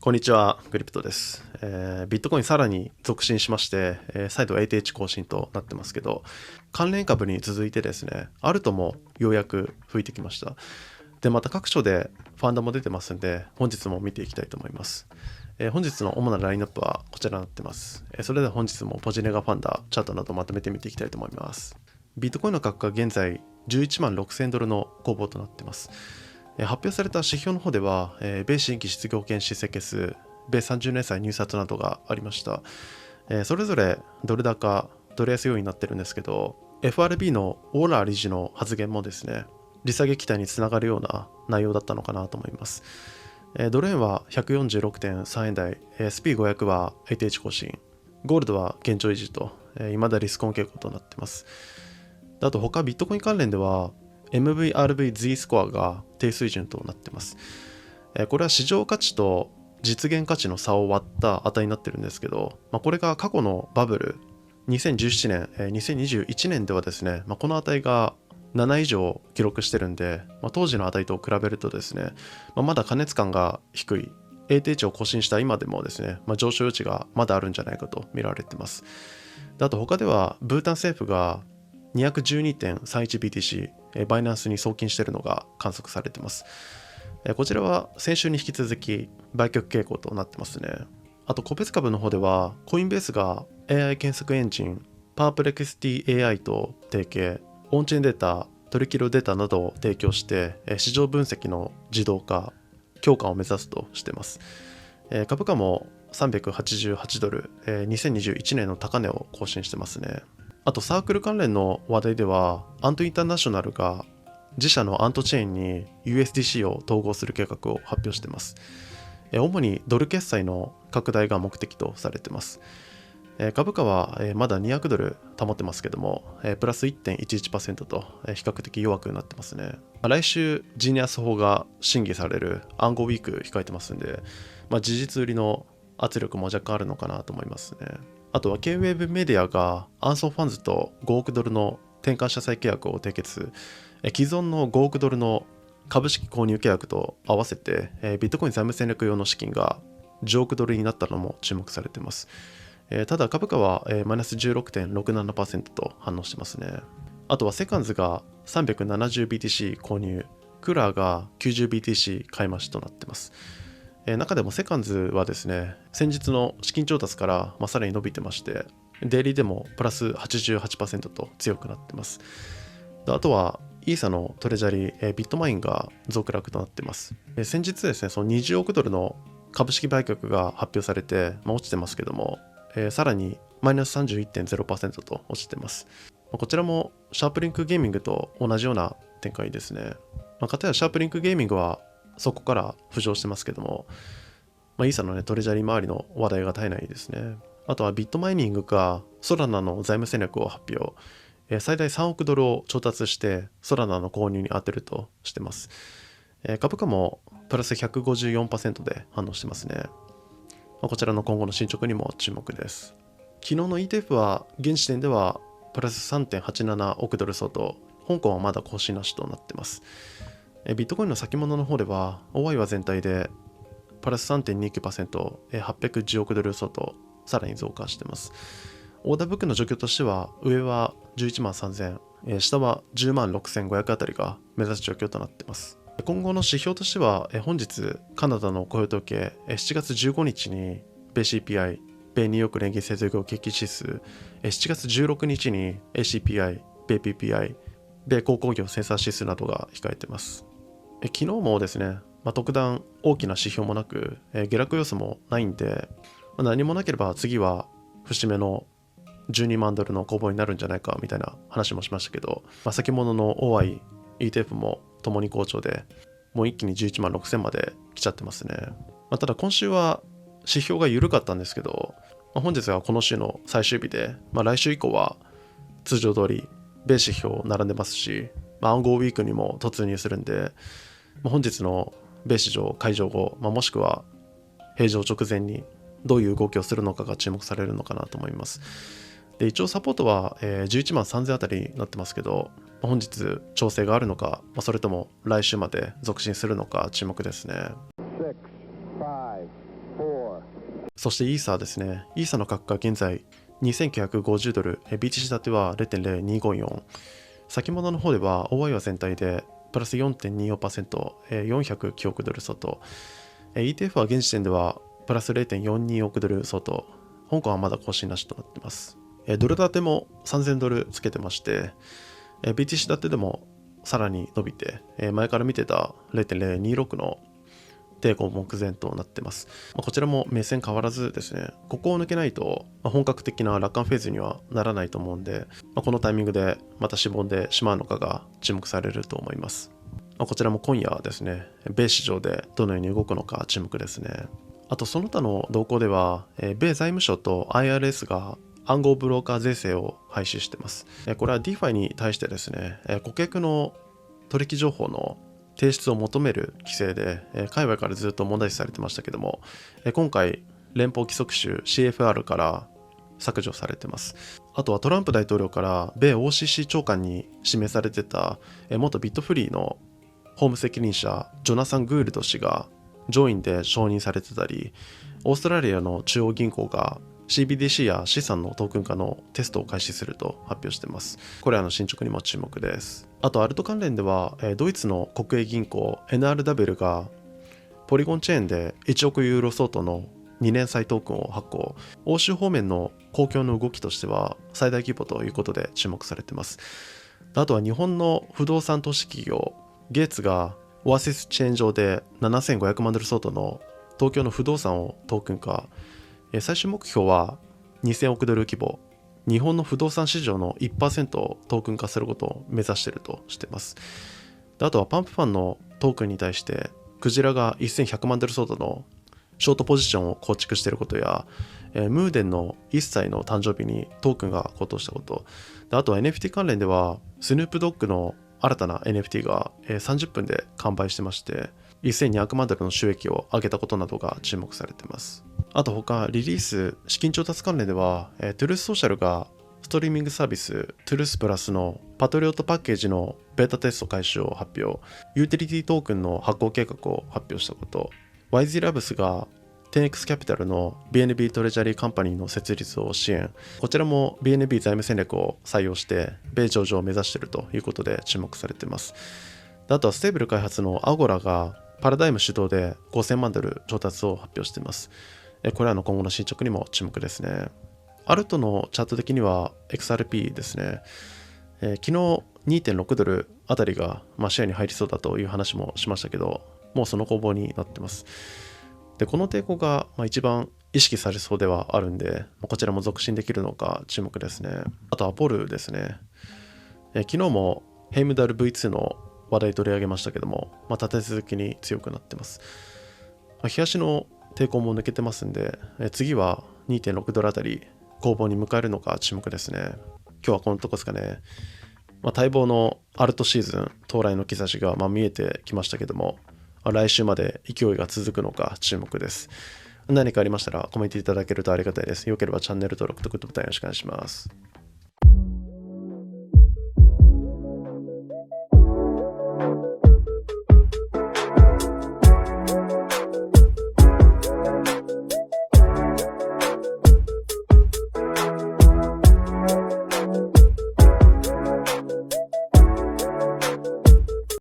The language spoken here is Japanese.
こんにちは、グリプトです。ビットコインさらに続伸しまして、再度 ATH 更新となってますけど、関連株に続いてですね、アルトもようやく吹いてきました。で、また各所でファンドも出てますんで、本日も見ていきたいと思います。本日の主なラインナップはこちらになってます。それでは本日もポジネガファンダ、チャートなどまとめてみていきたいと思います。ビットコインの価格が現在11万6000ドルの攻防となっています。発表された指標の方では、米新規失業権申請件数、米30年債入札などがありました。それぞれドル高、ドル安要因になってるんですけど、FRB のオーラー理事の発言もですね、利下げ期待につながるような内容だったのかなと思います。ドル円は 146.3 円台、SP500 は ATH 更新、ゴールドは現状維持と、未だリスクオン傾向となっています。あと他ビットコイン関連では、MVRV-Z スコアが低水準となっています。これは市場価値と実現価値の差を割った値になってるんですけど、これが過去のバブル、2017年、2021年ではですね、この値が7以上記録してるんで、当時の値と比べるとですね、まだ過熱感が低い、AT 値を更新した今でもですね、上昇余地がまだあるんじゃないかと見られています。あと他では、ブータン政府が 212.31BTC、バイナンスに送金しているのが観測されています。こちらは先週に引き続き売却傾向となってますね。あと個別株の方では、コインベースが AI 検索エンジン、パープレクシティ AI と提携、オンチェーンデータ、取引量データなどを提供して、市場分析の自動化、強化を目指すとしています。株価も388ドル、2021年の高値を更新してますね。あとサークル関連の話題では、アントインターナショナルが自社のアントチェーンに USDC を統合する計画を発表しています。主にドル決済の拡大が目的とされています。株価はまだ200ドル保ってますけども、プラス 1.11% と比較的弱くなってますね。来週、ジーニアス法が審議される暗号ウィーク控えてますんで、事実売りの圧力も若干あるのかなと思いますね。あとは K-Wave メディアがアンソンファンズと5億ドルの転換社債契約を締結、既存の5億ドルの株式購入契約と合わせて、ビットコイン財務戦略用の資金が10億ドルになったのも注目されています。ただ株価はマイナス 16.67% と反応してますね。あとはセカンズが 370BTC 購入、クラーが 90BTC 買い増しとなっています。中でもセカンズはですね、先日の資金調達からさらに伸びてまして、デイリーでもプラス 88% と強くなっています。あとはイーサのトレジャリー、ビットマインが続落となっています。先日ですね、その20億ドルの株式売却が発表されて、落ちてますけども、さらにマイナス 31.0% と落ちてます。こちらもシャープリンクゲーミングと同じような展開ですね。かたやシャープリンクゲーミングはそこから浮上してますけども、イーサの、トレジャリー周りの話題が絶えないですね。あとはビットマイニングがソラナの財務戦略を発表。最大3億ドルを調達してソラナの購入に充てるとしてます。株価もプラス 154% で反応してますね。こちらの今後の進捗にも注目です。昨日の ETF は現時点ではプラス 3.87 億ドル相当、香港はまだ更新なしとなっています。ビットコインの先物の方では OI は全体でプラス 3.29%、810億ドル相当さらに増加しています。オーダーブックの状況としては、上は11万3000、下は10万6500あたりが目指す状況となっています。今後の指標としては、本日カナダの雇用統計、7月15日に米 CPI、米ニューヨーク連銀製造業景気指数、7月16日に ACPI、米 PPI、米鉱工業センサー指数などが控えています。昨日もですね、特段大きな指標もなく、下落要素もないんで、何もなければ次は節目の12万ドルの攻防になるんじゃないかみたいな話もしましたけど、先物の OI、ETF もともに好調で、もう一気に11万6000まで来ちゃってますね。ただ今週は指標が緩かったんですけど、本日はこの週の最終日で、来週以降は通常通り米指標並んでますし、暗号ウィークにも突入するんで、本日の米市場開場後、もしくは閉場直前にどういう動きをするのかが注目されるのかなと思います。で、一応サポートは11万3000あたりになってますけど、本日調整があるのか、それとも来週まで続伸するのか注目ですね。6、5、そしてイーサーですね。イーサーの価格が現在2950ドル、BTC 建ては 0.0254。先物の方では OI は全体でプラス 4.24%、409億ドル相当。ETF は現時点ではプラス 0.42 億ドル相当。香港はまだ更新なしとなっています。ドル建ても3000ドルつけてまして、BTC 建てでもさらに伸びて、前から見てた 0.026 の抵抗目前となっています。こちらも目線変わらずですね、ここを抜けないと本格的な楽観フェーズにはならないと思うんで、このタイミングでまたしぼんでしまうのかが注目されると思います。こちらも今夜ですね、米市場でどのように動くのか注目ですね。あとその他の動向では、米財務省と IRS が暗号ブローカー税制を廃止しています。これは DeFi に対してですね、顧客の取引情報の提出を求める規制で、海外からずっと問題視されてましたけども、今回連邦規則州 CFR から削除されてます。あとはトランプ大統領から米 OCC 長官に指名されてた元ビットフリーの法務責任者ジョナサン・グールド氏が上院で承認されてたり、オーストラリアの中央銀行が CBDC や資産のトークン化のテストを開始すると発表しています。これらの進捗にも注目です。あとアルト関連ではドイツの国営銀行 NRW がポリゴンチェーンで1億ユーロ相当の2年債トークンを発行。欧州方面の公共の動きとしては最大規模ということで注目されています。あとは日本の不動産投資企業ゲーツがオアシスチェーン上で7500万ドル相当の東京の不動産をトークン化。最終目標は2000億ドル規模。日本の不動産市場の 1% をトークン化することを目指しているとしています。あとはパンプファンのトークンに対してクジラが1100万ドル相当のショートポジションを構築していることや、ムーデンの1歳の誕生日にトークンが高騰したこと、あとは NFT 関連ではスヌープドッグの新たな NFT が30分で完売してまして1200万ドルの収益を上げたことなどが注目されています。あと他リリース資金調達関連ではトゥルースソーシャルがストリーミングサービストゥルースプラスのパトリオットパッケージのベータテスト開始を発表、ユーティリティトークンの発行計画を発表したこと、YZ Labs が 10X キャピタルの BNB トレジャリーカンパニーの設立を支援。こちらも BNB 財務戦略を採用して米上場を目指しているということで注目されています。あとはステーブル開発の Agora がパラダイム主導で5000万ドル調達を発表しています。これらの今後の進捗にも注目ですね。アルトのチャート的には XRP ですね。昨日 2.6 ドルあたりがシェアに入りそうだという話もしましたけど、もうその攻防になってます。で、この抵抗が一番意識されそうではあるんで、こちらも続伸できるのか注目ですね。あとアポルですね。昨日もヘイムダル V2 の話題取り上げましたけども、立て続けに強くなってます。日足の抵抗も抜けてますんで、次は 2.6 ドルあたり攻防に迎えるのか注目ですね。今日はこのとこですかね。待望のアルトシーズン到来の兆しが見えてきましたけども、来週まで勢いが続くのか注目です。何かありましたらコメントいただけるとありがたいです。よければチャンネル登録とグッドボタンよろしくお願いします。